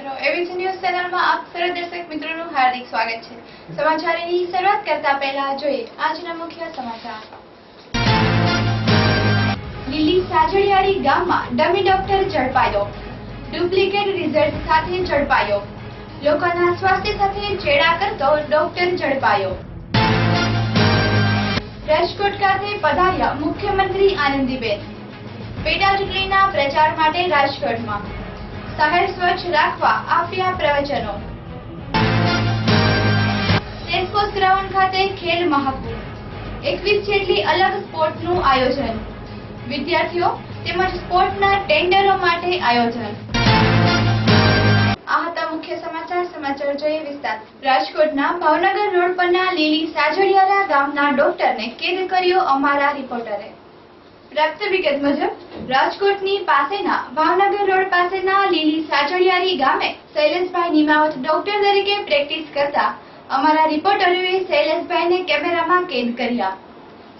મિત્રો, ABC news ચેનલમાં આપ સર્વ દર્શક મિત્રોનું હાર્દિક સ્વાગત છે। સમાચારોની શરૂઆત કરતા પહેલા જોઈએ આજના મુખ્ય સમાચાર। લીલી સાજળિયાળી ગામમાં ડમી ડોક્ટર ઝડપાયો। ડુપ્લિકેટ રિઝલ્ટ સાથે ઝડપાયો। લોકોના સ્વાસ્થ્ય સાથે ચેડા કરતો ડોક્ટર ઝડપાયો। રાજકોટ ખાતે પધાર્યા મુખ્યમંત્રી આનંદીબેન। પેટા ચૂંટણીના પ્રચાર માટે રાજકોટમાં શહેર સ્વચ્છ રાખવા આપ્યા પ્રવચનો। રેસકોર્સ ગ્રાઉન્ડ ખાતે ખેલ મહાકુંભ 21 જેટલી અલગ સ્પોર્ટનું આયોજન। વિદ્યાર્થીઓ તેમજ સ્પોર્ટના ટેન્ડરો માટે આયોજન। આ હતા મુખ્ય સમાચાર। સમાચાર જોઈએ વિસ્તાર। રાજકોટના ભાવનગર રોડ પરના લીલી સાજળિયાળા ગામના ડોક્ટરને કેદ કર્યો અમારા રિપોર્ટરે। પ્રાપ્ત વિગત મુજબ રાજકોટની પાસેના ભાવનગર રોડ પાસેના લીલી સાજળિયાળી ગામે શૈલેષભાઈ નિમાવત ડોક્ટર તરીકે પ્રેક્ટિસ કરતા અમારા રિપોર્ટરોએ શૈલેષભાઈને કેમેરામાં કેદ કર્યા।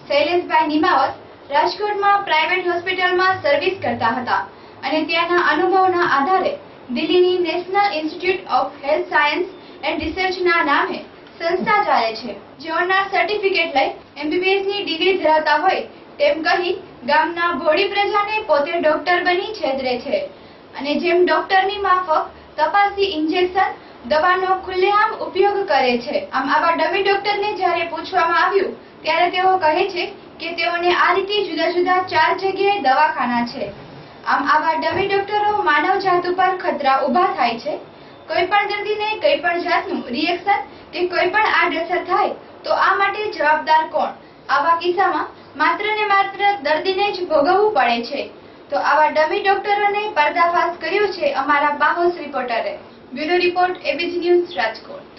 શૈલેષભાઈ નિમાવત રાજકોટમાં પ્રાઇવેટ હોસ્પિટલમાં સર્વિસ કરતા હતા અને ત્યાંના અનુભવના આધારે દિલ્હીની national institute of health science and રિસર્ચના નામે સંસ્થા ચાલે છે, જેઓના સર્ટિફિકેટ લઈ એમબીબીએસની ડિગ્રી ધરાવતા હોય તેમ કહી ગામના ભોળી પ્રજાને પોતે ડોક્ટર બની છેતરે છે અને જેમ ડોક્ટરની માફક તપાસી ઇન્જેક્શન દવાનો ખુલ્લેઆમ ઉપયોગ કરે છે। આમ આવા ડમી ડોક્ટરને જ્યારે પૂછવામાં આવ્યું ત્યારે તેઓ કહે છે કે તેઓને આ રીતે જુદા જુદા 4 જગ્યાએ દવાખાના છે। આમ આવા ડમી ડોક્ટરો માનવજાત ઉપર ખતરા ઊભા થાય છે। કોઈ પણ દર્દીને કોઈ પણ જાતનું રિએક્શન કે કોઈ પણ આડઅસર થાય તો આ માટે જવાબદાર કોણ? આવા કિસ્સામાં માત્ર ને માત્ર દર્દીને જ ભોગવવું પડે છે। તો આવા ડમી ડોક્ટરોને પર્દાફાશ કર્યો છે અમારા બાહોશ રિપોર્ટરે। Bureau report ABC news Rajkot.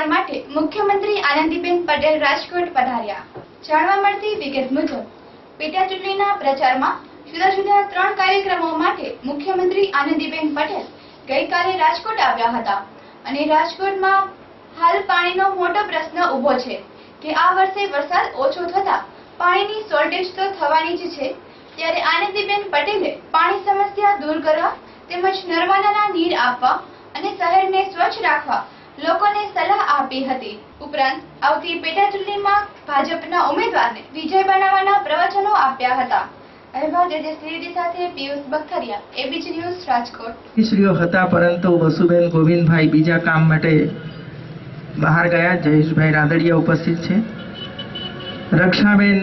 પ્રચાર માટે મુખ્યમંત્રી આનંદીબેન પટેલ રાજકોટ પધાર્યા। જાણવા મળતી વિગત મુજબ પેટા ચૂંટણીના પ્રચારમાં જુદા જુદા 3 કાર્યક્રમો માટે મુખ્યમંત્રી આનંદીબેન પટેલ ગઈકાલે રાજકોટ આવ્યા હતા અને રાજકોટમાં હાલ પાણીનો મોટો પ્રશ્ન ઊભો છે કે આ વર્ષે વરસાદ ઓછો થતા પાણીની શોર્ટેજ તો થવાની જ છે, ત્યારે આનંદીબેન પટેલે પાણી સમસ્યા દૂર કરવા તેમજ નર્મદાના નીર આપવા અને શહેરને સ્વચ્છ રાખવા લોકોને સલાહ આપી હતી। ઉપરાંત આવતી પેટા ચૂંટણીમાં ભાજપના ઉમેદવારને વિજય બનાવવાના પ્રવચનો આપ્યા હતા। અહેવાલ તેજસ્વી સાથે પિયુષ બખરિયા, એબીજી ન્યૂઝ રાજકોટ। શ્રીઓ હતા પરંતુ વસુબેન ગોવિંદભાઈ બીજા કામ માટે બહાર ગયા। જયેશભાઈ રાદડિયા ઉપસ્થિત છે। રક્ષાબેન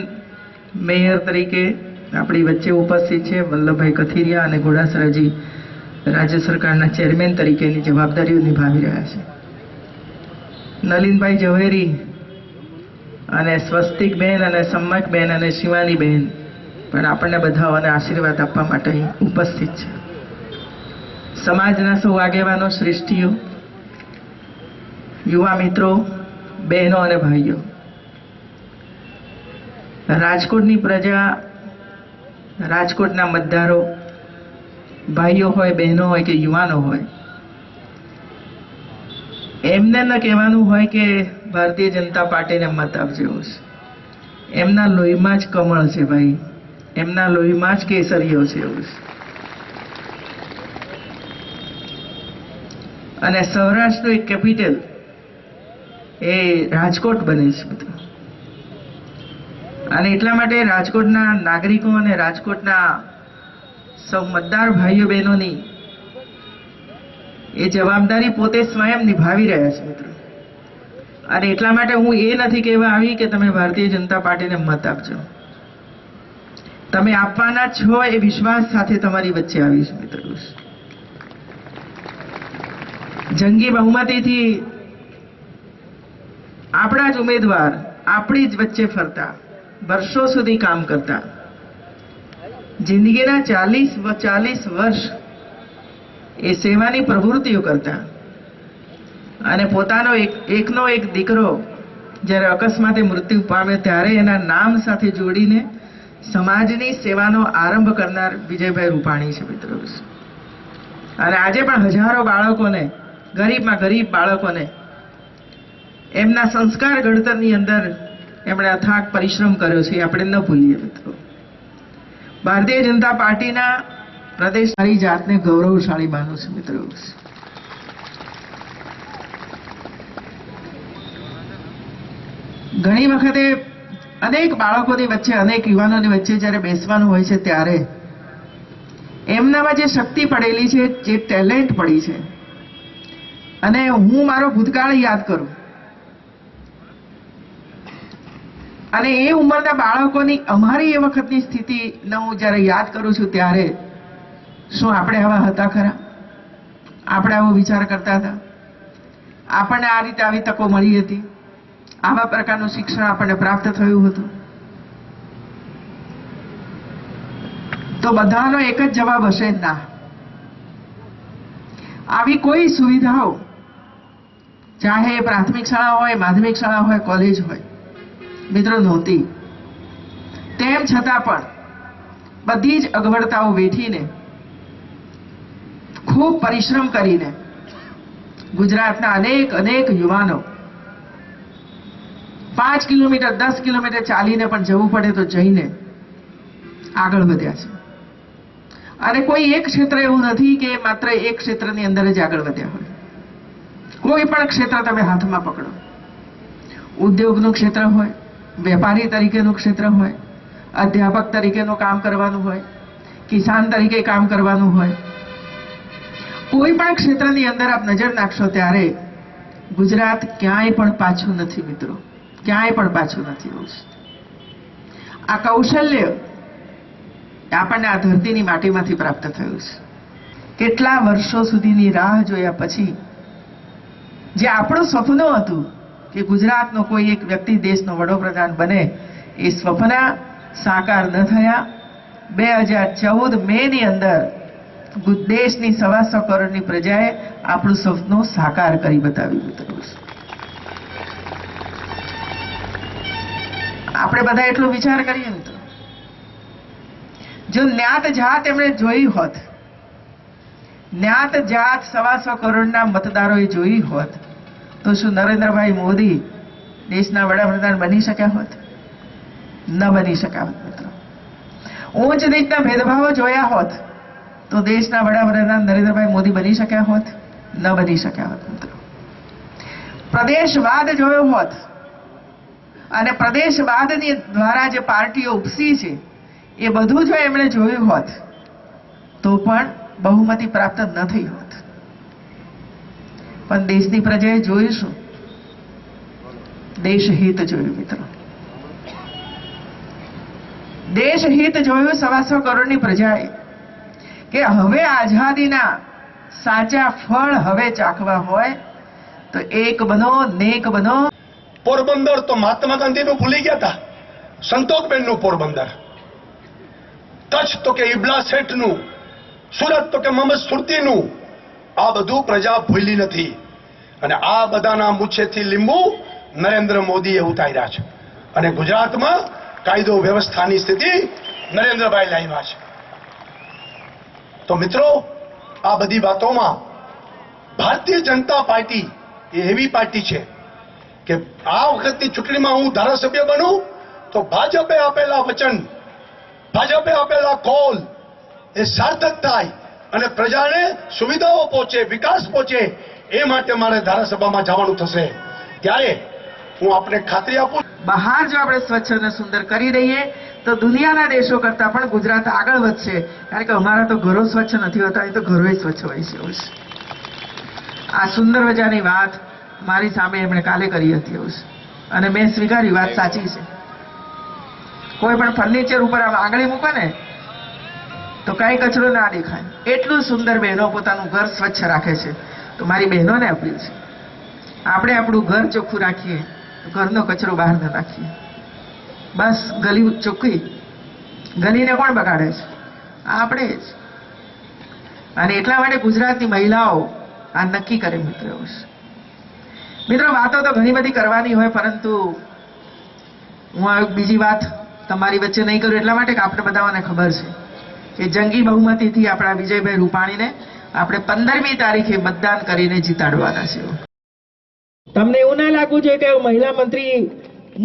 મેયર તરીકે આપણી વચ્ચે ઉપસ્થિત છે। વલ્લભભાઈ કથિરિયા અને ઘોડાસરાજી રાજ્ય સરકારના ચેરમેન તરીકેની જવાબદારીઓ નિભાવી રહ્યા છે। નલિનભાઈ ઝવેરી અને સ્વસ્તિકબેન અને સમ્મકબેન અને શિવાનીબેન પણ આપણને બધાઓને આશીર્વાદ આપવા માટે અહીં ઉપસ્થિત છે। સમાજના સૌ આગેવાનો, શ્રેષ્ઠીઓ, યુવા મિત્રો, બહેનો અને ભાઈઓ, રાજકોટની પ્રજા, રાજકોટના મતદારો, ભાઈઓ હોય, બહેનો હોય કે યુવાનો હોય, એમને ન કહેવાનું હોય કે ભારતીય જનતા પાર્ટીને મત આપજો। એમના લોહીમાં જ કમળ છે ભાઈ, એમના લોહીમાં જ કેસરીઓ છે એવું છે। અને સૌરાષ્ટ્રનું એક કેપિટલ એ રાજકોટ બને છે મિત્રો। અને એટલા માટે રાજકોટના નાગરિકો અને રાજકોટના સૌ મતદાર ભાઈઓ બહેનોની એ જવાબદારી પોતે સ્વયં નિભાવી રહ્યા છે મિત્રો। અને એટલા માટે હું એ નથી કહેવા આવી કે તમે ભારતીય જનતા પાર્ટીને મત આપજો, તમે આપવાના છો એ વિશ્વાસ સાથે તમારી વચ્ચે આવી છે મિત્રો। જંગી બહુમતીથી આપણા જ ઉમેદવાર આપણી જ વચ્ચે ફરતા, વર્ષો સુધી કામ કરતા, જિંદગીના 40 વર્ષ એ સેવાની પ્રવૃત્તિઓ કરતા અને પોતાનો એકનો એક દીકરો જ્યારે અકસ્માતે મૃત્યુ પામે ત્યારે એના નામ સાથે જોડીને સમાજની સેવાનો આરંભ કરનાર વિજયભાઈ રૂપાણી છે મિત્રો। અને આજે પણ હજારો બાળકોને, ગરીબમાં ગરીબ બાળકોને એમના સંસ્કાર ઘડતરની અંદર એમણે અથાગ પરિશ્રમ કર્યો છે, આપણે ન ભૂલીએ મિત્રો। ભારતીય જનતા પાર્ટીના પ્રદેશ મારી જાતને ગૌરવશાળી માનું છું મિત્રો। ઘણી વખતે અનેક બાળકોની વચ્ચે, અનેક યુવાનોની વચ્ચે જ્યારે બેસવાનું હોય છે ત્યારે એમનામાં જે શક્તિ પડેલી છે, જે ટેલેન્ટ પડી છે, અને હું મારો ભૂતકાળ યાદ કરું અને એ ઉંમરના બાળકોની અમારી એ વખતની સ્થિતિને હું જ્યારે યાદ કરું છું ત્યારે શું આપણે આવા હતા ખરા? આપણે આવો વિચાર કરતા હતા? આપણને આ રીતે આવી તકો મળી હતી? આવા પ્રકારનું શિક્ષણ આપણને પ્રાપ્ત થયું હતું? તો બધાનો એક જ જવાબ હશે, ના। આવી કોઈ સુવિધાઓ, ચાહે પ્રાથમિક શાળા હોય, માધ્યમિક શાળા હોય, કોલેજ હોય મિત્રો, નહોતી। તેમ છતાં પણ બધી જ અગવડતાઓ વેઠીને, ખૂબ પરિશ્રમ કરીને ગુજરાતના અનેક યુવાનો 5 કિલોમીટર, 10 કિલોમીટર ચાલીને પણ જવું પડે તો જઈને આગળ વધ્યા છે। અને કોઈ એક ક્ષેત્ર એવું નથી કે માત્ર એક ક્ષેત્રની અંદર જ આગળ વધ્યા હોય। કોઈ પણ ક્ષેત્ર તમે હાથમાં પકડો, ઉદ્યોગનું ક્ષેત્ર હોય, વેપારી તરીકેનું ક્ષેત્ર હોય, અધ્યાપક તરીકેનું કામ કરવાનું હોય, કિસાન તરીકે કામ કરવાનું હોય, કોઈ પણ ક્ષેત્રની અંદર આપ નજર નાખશો ત્યારે ગુજરાત ક્યાંય પણ પાછું નથી મિત્રો, ક્યાંય પણ પાછું નથી। આ કૌશલ્ય આપણને આ ધરતીની માટીમાંથી પ્રાપ્ત થયું છે। કેટલા વર્ષો સુધીની રાહ જોયા પછી જે આપણું સપનું હતું કે ગુજરાતનો કોઈ એક વ્યક્તિ દેશનો વડાપ્રધાન બને, એ સપના સાકાર ન થયા। 2014 મેની અંદર દેશની 125 કરોડની પ્રજાએ આપણું સપનું સાકાર કરી બતાવ્યું મિત્રો। આપણે બધા એટલો વિચાર કરીએ મિત્રો, જો જ્ઞાત જાત એમણે જોઈ હોત, જ્ઞાત જાત 125 કરોડના મતદારોએ જોઈ હોત, તો શું નરેન્દ્રભાઈ મોદી દેશના વડાપ્રધાન બની શક્યા હોત? ન બની શક્યા હોત મિત્રો. ઊંચ નીચના ભેદભાવો જોયા હોત તો દેશના વડાપ્રધાન નરેન્દ્રભાઈ મોદી બની શક્યા હોત? ન બની શક્યા હોત મિત્રો. પ્રદેશવાદ જોયો હોત અને પ્રદેશવાદની દ્વારા જે પાર્ટીઓ ઉપસી છે એ બધું જો એમણે જોયું હોત તો પણ બહુમતી પ્રાપ્ત ન થઈ હોત. પણ દેશની પ્રજાએ જોયું શું? દેશહિત જોયું મિત્રો. દેશહિત જોયું 125 કરોડની પ્રજાએ કે હવે આઝાદીના સાચા ફળ હવે ચાખવા હોય તો એક બનો, નેક બનો. પોરબંદર તો મહાત્મા ગાંધીનું ભૂલી ગયા હતા, સંતોકબેનનું પોરબંદર. કચ્છ તો કે ઇબલા શેઠનું, સુરત તો કે મોહમ્મદ સુરતીનું. આ બધું પ્રજા ભૂલી નથી અને આ બધાના મૂછેથી લીંબુ નરેન્દ્ર મોદીએ ઉતાર્યા છે અને ગુજરાતમાં કાયદો વ્યવસ્થાની સ્થિતિ નરેન્દ્રભાઈ લાવ્યા છે. તો મિત્રો, આ બધી વાતોમાં ભારતીય જનતા પાર્ટી એ એવી પાર્ટી છે કે આ વખતની ચૂંટણીમાં હું ધારાસભ્ય બનું તો ભાજપે આપેલા વચન, ભાજપે આપેલા કોલ એ સાર્થક થાય અને પ્રજાને સુવિધાઓ પહોંચે, વિકાસ પહોંચે, એ માટે મારે ધારાસભામાં જવાનું થશે. ત્યારે હું આપને ખાતરી આપું, બહાર જો આપણે સ્વચ્છ અને સુંદર કરી દઈએ તો દુનિયાના દેશો કરતા પણ ગુજરાત આગળ વધશે. કારણ કે અમારા તો ઘરો સ્વચ્છ નથી હોતા, એ તો ઘરો સ્વચ્છ હોય છે. આ સુંદર મજાની વાત મારી સામે એમણે કાલે કરી હતી અને મેં સ્વીકારી, વાત સાચી છે. કોઈ પણ ફર્નિચર ઉપર આમ આંગળી મૂકે ને તો કઈ કચરો ના દેખાય. એટલું સુંદર બહેનો પોતાનું ઘર સ્વચ્છ રાખે છે. તો મારી બહેનોને અપીલ છે, આપણે આપણું ઘર ચોખ્ખું રાખીએ, ઘરનો કચરો બહાર ન રાખીએ. બસ ગલી ચોખ્ખી, ગલીને કોણ બગાડે છે? આપણે જ. અને એટલા માટે ગુજરાતની મહિલાઓ આ નક્કી કરે મિત્રો. મિત્રો, વાતો તો ઘણી બધી કરવાની હોય, પરંતુ હું આ બીજી વાત તમારી વચ્ચે નહીં કરું એટલા માટે કે આપણે બધાને ખબર છે કે જંગી બહુમતીથી આપણા વિજયભાઈ રૂપાણીને આપણે 15મી તારીખે મતદાન કરીને જીતાડવાના છે. તમને એવું ના લાગવું જોઈએ કે મહિલા મંત્રી,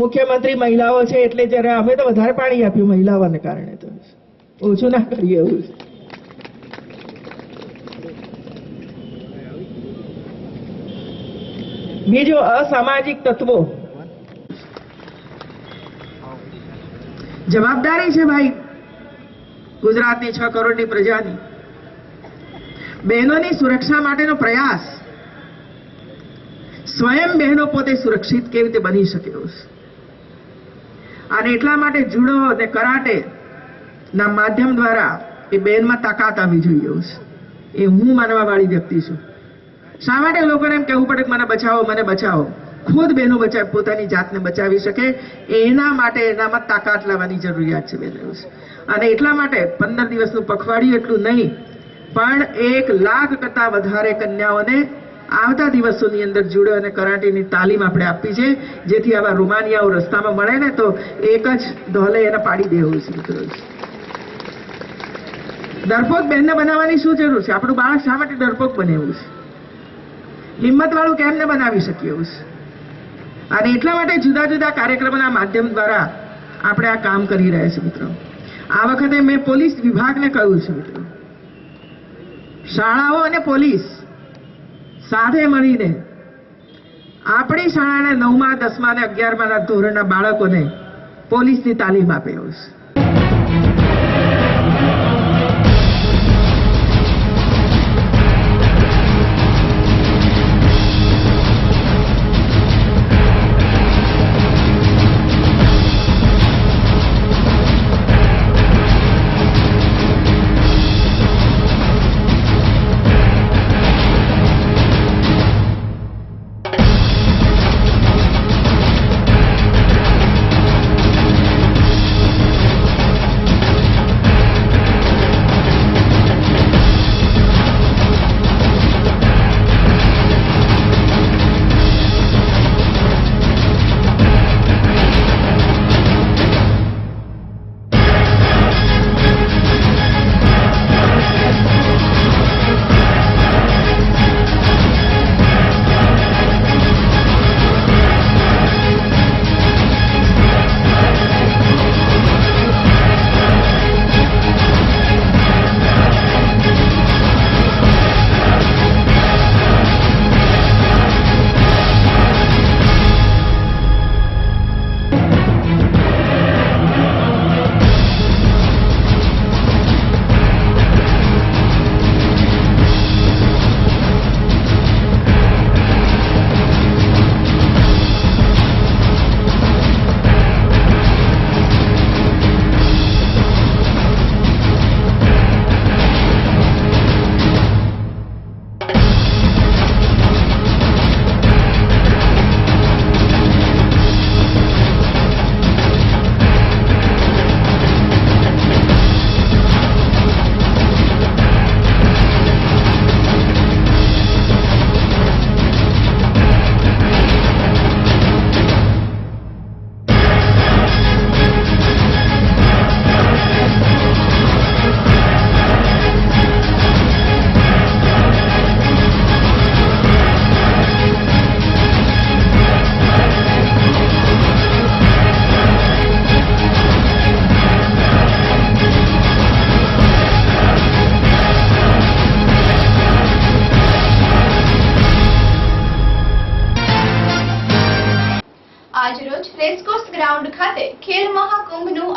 મુખ્યમંત્રી મહિલાઓ છે એટલે જ્યારે અમે તો વધારે પાણી આપ્યું મહિલાઓને કારણે, તો ઓછું ના કરીએ એવું. બીજો, અસામાજિક તત્વો. જવાબદારી છે ભાઈ ગુજરાતની 6 કરોડની પ્રજાની. બહેનોની સુરક્ષા માટેનો પ્રયાસ, સ્વયં બહેનો પોતે સુરક્ષિત કેવી રીતે બની શકે અને એટલા માટે જુડો અને કરાટે ના માધ્યમ દ્વારા એ બહેનમાં તાકાત આવી જોઈએ. એ હું માનવા વાળી વ્યક્તિ છું. શા માટે લોકોને એમ કહેવું પડે કે મને બચાવો, મને બચાવો? ખુદ બહેનો પોતાની જાતને બચાવી શકે એના માટે એનામાં તાકાત લાવવાની જરૂરિયાત છે બહેનો. અને એટલા માટે 15 દિવસનું પખવાડિયું એટલું નહીં, પણ 1 લાખ કરતા વધારે કન્યાઓને આવતા દિવસોની અંદર જુડો અને કરાટેની તાલીમ આપણે આપી છે, જેથી આવા રૂમાનિયાઓ રસ્તામાં મળે ને તો એક જ ઢોલે એને પાડી દેવું છે મિત્રો. ડરપોક બહેનને બનાવવાની શું જરૂર છે? આપણું બાળક શા માટે ડરપોક બનેવું છે? હિંમત વાળું કેમ ને બનાવી શકીએ એવું છે. અને એટલા માટે જુદા જુદા કાર્યક્રમોના માધ્યમ દ્વારા આપણે આ કામ કરી રહ્યા છીએ મિત્રો. આ વખતે મેં પોલીસ વિભાગને કહ્યું છે મિત્રો, શાળાઓ અને પોલીસ સાથે મળીને આપણી શાળાના 9મા, 10મા અને 11મા ધોરણના બાળકોને પોલીસની તાલીમ આપે છે.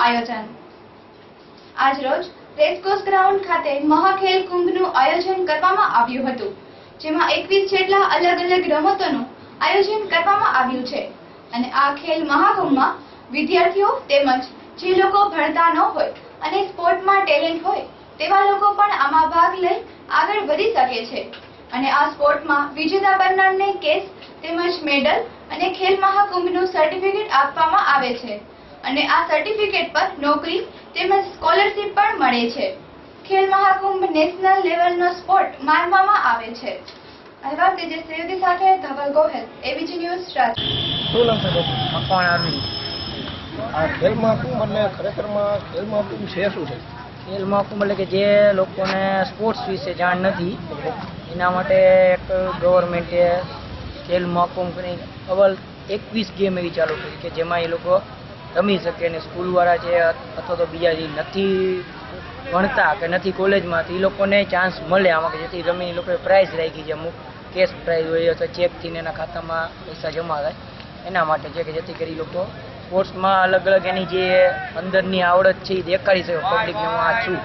આયોજન. આજરોજ રેસકોર્સ ગ્રાઉન્ડ ખાતે મહાખેલ કુંભનું આયોજન કરવામાં આવ્યું હતું, જેમાં 21 જેટલા અલગ અલગ રમતોનું આયોજન કરવામાં આવ્યું છે. અને આ ખેલ મહાકુંભમાં વિદ્યાર્થીઓ તેમજ જે લોકો ભણતા ન હોય અને સ્પોર્ટમાં ટેલેન્ટ હોય તેવા લોકો પણ આમાં ભાગ લઈ આગળ વધી શકે છે. અને આ સ્પોર્ટમાં વિજેતા બનનારને કેસ તેમજ મેડલ અને ખેલ મહાકુંભનું સર્ટિફિકેટ આપવામાં આવે છે. અને આ સર્ટિફિકેટ પર નોકરી તેમજ સ્કોલરશિપ પણ મળે છે. ખેલ મહાકુંભ નેશનલ લેવલનો સ્પોર્ટ માનવામાં આવે છે. અહેવાલ તેજસ ત્રિવેદી સાથે ધવલ ગોહેલ, એબીજી ન્યૂઝ રાજકોટ. શું નામ છે તમારું? મકવાણ અરવિંદ. આ ખેલ મહાકુંભ અને ખરેખરમાં ખેલ મહાકુંભ છે શું છે? ખેલ મહાકુંભ એટલે કે જે લોકોને સ્પોર્ટ્સ વિશે જાણ નથી એના માટે એક ગવર્મેન્ટે ખેલ મહાકુંભ કરી અવ્વલ 21 ગેમ એવી ચાલુ કરી કે જેમાં એ લોકો રમી શકે અને સ્કૂલવાળા છે અથવા તો બીજા જે નથી ભણતા કે નથી કોલેજમાં તો એ લોકોને ચાન્સ મળે આમાં કે જેથી રમી એ લોકોએ પ્રાઇઝ રાખી છે. અમુક કેશ પ્રાઇઝ હોય અથવા ચેકથી એના ખાતામાં પૈસા જમા થાય એના માટે છે કે જેથી કરી લોકો સ્પોર્ટ્સમાં અલગ અલગ એની જે અંદરની આવડત છે એ દેખાડી શકે પબ્લિકને હું આ છું.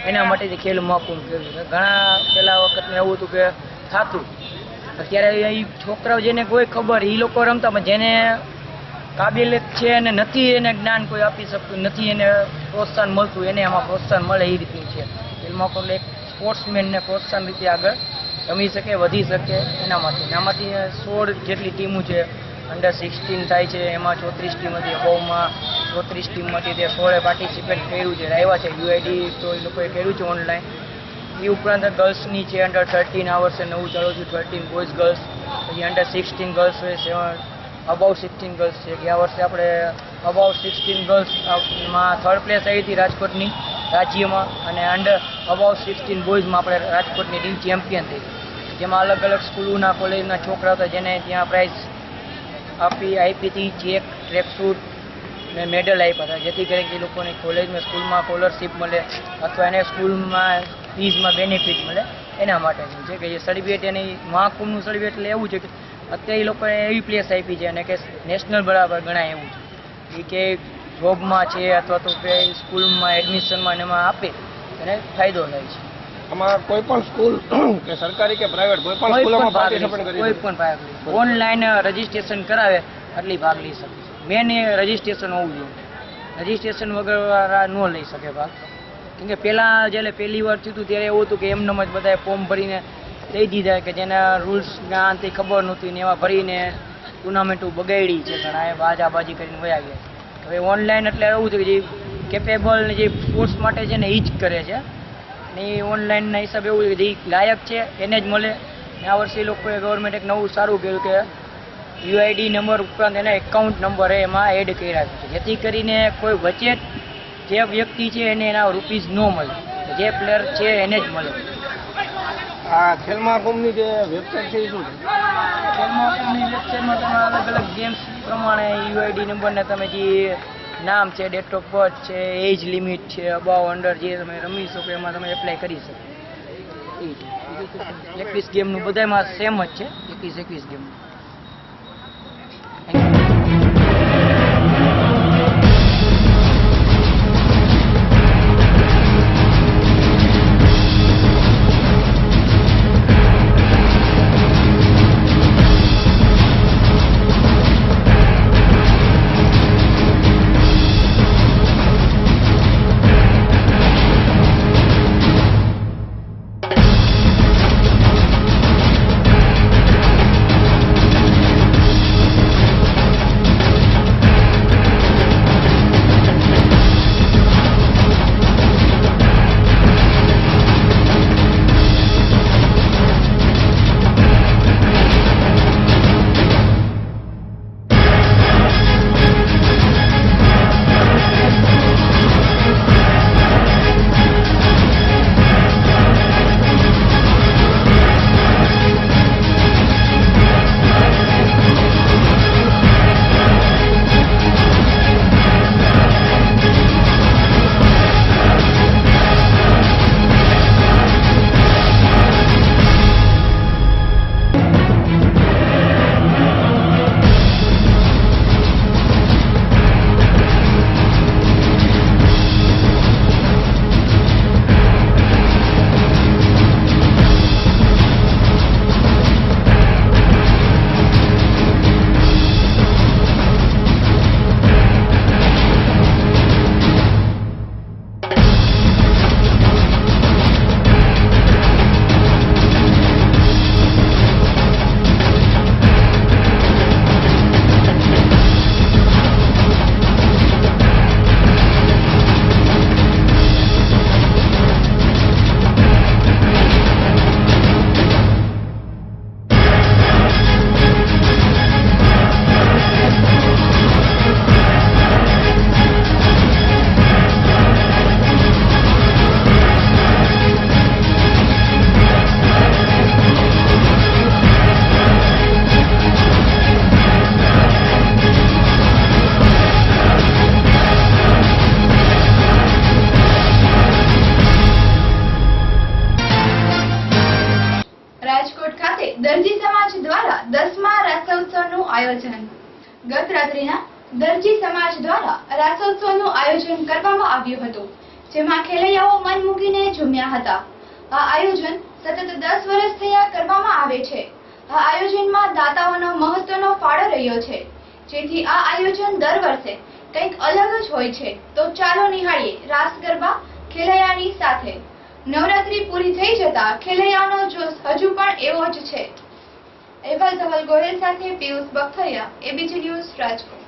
એના માટે જે ખેલ મહાકુંભ કર્યું છે. ઘણા પહેલા વખતમાં એવું હતું કે થતું, અત્યારે એ છોકરાઓ જેને કોઈ ખબર એ લોકો રમતા પણ જેને કાબિલિયત છે અને નથી એને જ્ઞાન કોઈ આપી શકતું નથી, એને પ્રોત્સાહન મળતું, એને એમાં પ્રોત્સાહન મળે એ રીતનું છે. ખેલ મહાકુંભ એક સ્પોર્ટ્સમેનને પ્રોત્સાહન રીતે આગળ રમી શકે, વધી શકે એના માટે. આમાંથી 16 જેટલી ટીમો છે. અંડર 16 થાય છે, એમાં 34 ટીમ હતી. અબોવમાં 34 ટીમમાંથી તે 16 પાર્ટિસિપેટ કર્યું છે, આવ્યા છે. યુઆઈડી તો એ લોકોએ કર્યું છે ઓનલાઈન. એ ઉપરાંત ગર્લ્સની છે અંડર 13 આ વર્ષે નવું ચાલુ છે 13 બોયઝ ગર્લ્સ. પછી અંડર 16 ગર્લ્સ હોય, અબાઉ 16 ગર્લ્સ છે. ગયા વર્ષે આપણે અબાઉ 16 ગર્લ્સમાં 3rd પ્લેસ આવી હતી રાજકોટની રાજ્યમાં, અને અંડર અબાઉ 16 બોયઝમાં આપણે રાજકોટની ટીમ ચેમ્પિયન થઈ, જેમાં અલગ અલગ સ્કૂલોના કોલેજના છોકરા હતા જેને ત્યાં પ્રાઇઝ આપી હતી, ચેક, ટ્રેકસૂટ ને મેડલ આપ્યા હતા, જેથી કરીને એ લોકોને કોલેજમાં સ્કૂલમાં સ્કોલરશિપ મળે અથવા એને સ્કૂલમાં ફીઝમાં બેનિફિટ મળે એના માટેનું છે કે જે સર્ટિફિકેટ એની મહાકુંભનું સર્ટિફિકેટ એટલે એવું છે કે અત્યારે એ લોકોએ એવી પ્લેસ આપી છે અને કે નેશનલ બરાબર ગણાય એવું છે કે જોબમાં છે અથવા તો કે સ્કૂલમાં એડમિશનમાં એમાં આપે એને ફાયદો થાય છે. આમાં કોઈ પણ સ્કૂલ કે સરકારી કે પ્રાઇવેટ કોઈ પણ સ્કૂલોમાં પાર્ટિસિપેટ કરી કોઈ પણ ભાગ ઓનલાઈન રજીસ્ટ્રેશન કરાવે આટલી ભાગ લઈ શકે. મેન એ રજીસ્ટ્રેશન હોવું જોઈએ. રજીસ્ટ્રેશન વગર વાળા ન લઈ શકે ભાગ. કેમ કે પહેલાં જ્યારે પહેલી વાર થયું હતું ત્યારે એવું હતું કે એમનેમ જ બધાએ ફોર્મ ભરીને દઈ દીધા કે જેના રૂલ્સના અંતે ખબર નહોતી ને એવા ભરીને ટુર્નામેન્ટો બગાડી છે ઘણા, બાજાબાજી કરીને વયા ગયા. હવે ઓનલાઈન એટલે એવું છે કે જે કેપેબલ ને જે સ્પોર્ટ્સ માટે છે ને એ જ કરે છે ને એ ઓનલાઈનના હિસાબે એવું છે કે જે લાયક છે એને જ મળે. ને આ વર્ષે એ લોકોએ ગવર્મેન્ટ એક નવું સારું કર્યું કે યુઆઈડી નંબર ઉપરાંત એના એકાઉન્ટ નંબર એમાં એડ કર્યા છે, જેથી કરીને કોઈ વચ્ચે જે વ્યક્તિ છે એને એના રૂપીઝ ન મળે, જે પ્લેયર છે એને જ મળે. આ ખેલ મહાકુંભની જે વેબસાઇટ છે એ શું છે? ખેલ મહાકુંભની વેબસાઇટમાં તમે અલગ અલગ ગેમ્સ પ્રમાણે યુઆઈડી નંબરને તમે જે નામ છે, ડેટ ઓફ બર્થ છે, એજ લિમિટ છે, અબાવ અંડર જે તમે રમી શકો એમાં તમે એપ્લાય કરી શકો. એ 21 ગેમનું બધામાં સેમ જ છે, 21 ગેમનું. રાસોત્સવનું આયોજન. ગત રાત્રિના દરજી સમાજ દ્વારા રાસોત્સવનું આયોજન કરવામાં આવ્યું હતું, જેમાં ખેલૈયાઓ મન મૂકીને ઝૂમ્યા હતા. આ આયોજન સતત 10 વર્ષ થયા કરવામાં આવે છે. આ આયોજનમાં દાતાઓનો મહત્વનો ફાળો રહ્યો છે, જેથી આ આયોજન દર વર્ષે કંઈક અલગ જ હોય છે. તો ચાલો નિહાળીએ રાસ ગરબા ખેલૈયાની સાથે. નવરાત્રી પૂરી થઈ જતા ખેલૈયાનો જોશ હજુ પણ એવો જ છે. અહેવાલ ધવલ ગોહિલ સાથે પિયુષ બખતરિયા, એબીજી ન્યૂઝ, રાજકોટ.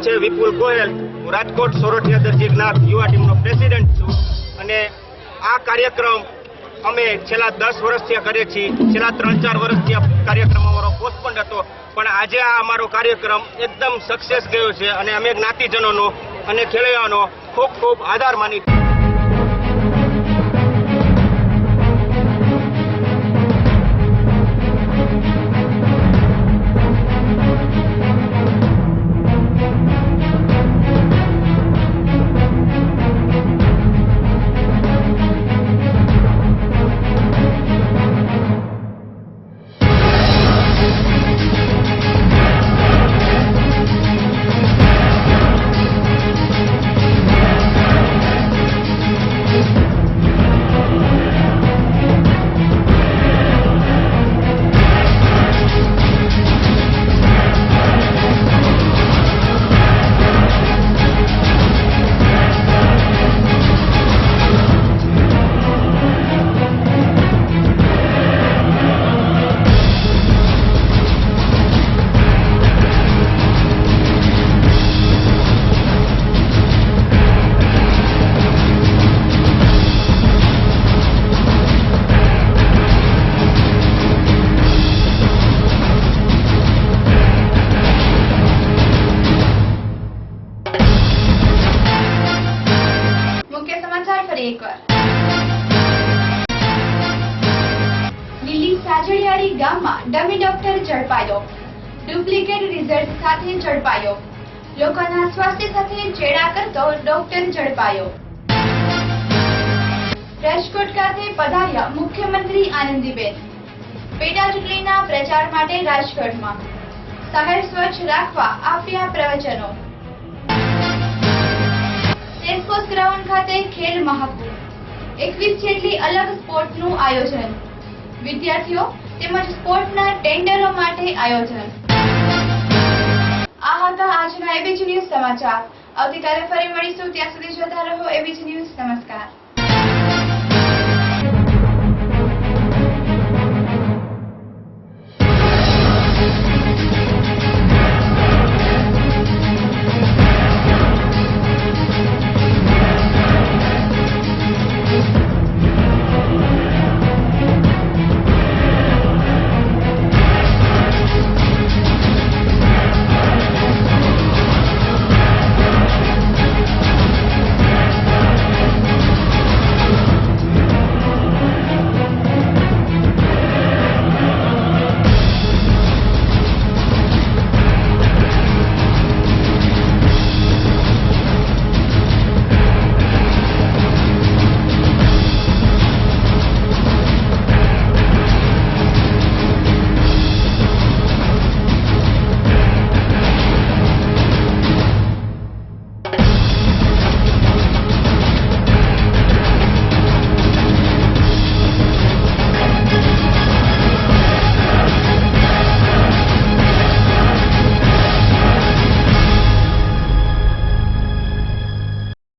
છે વિપુલ ગોયલ. હું રાજકોટ સોરઠિયા દરજી જ્ઞાત યુવા ટીમનો પ્રેસિડેન્ટ છું અને આ કાર્યક્રમ અમે છેલ્લા 10 વર્ષથી કરીએ છીએ. છેલ્લા 3-4 વર્ષથી આ કાર્યક્રમ અમારો પોસ્ટપોન્ડ હતો, પણ આજે આ અમારો કાર્યક્રમ એકદમ સક્સેસ ગયો છે અને અમે જ્ઞાતિજનોનો અને ખેલૈયાનો ખૂબ ખૂબ આભાર માની. લીલી સાજડિયાળી ગામમાં ડમી ડોક્ટર ઝડપાયો. ડુપ્લિકેટ રિઝલ્ટ સાથે ઝડપાયો. લોકોના સ્વાસ્થ્ય સાથે ચેડા કરતો ડોક્ટર ઝડપાયો. રાજકોટ ખાતે પધાર્યા મુખ્યમંત્રી આનંદીબેન. પેટા ચૂંટણીના પ્રચાર માટે રાજકોટમાં શહેર સ્વચ્છ રાખવા આપ્યા પ્રવચનો. રેસકોર્સ ગ્રાઉન્ડ ખાતે ખેલ મહાકુંભ. 21 જેટલી અલગ સ્પોર્ટનું આયોજન. વિદ્યાર્થીઓ તેમજ સ્પોર્ટના ટેન્ડરો માટે આયોજન. આ હતા આજના એબીજી ન્યૂઝ સમાચાર. આવતીકાલે ફરી મળીશું. ત્યાં સુધી જોતા રહો એબીજી ન્યૂઝ. નમસ્કાર.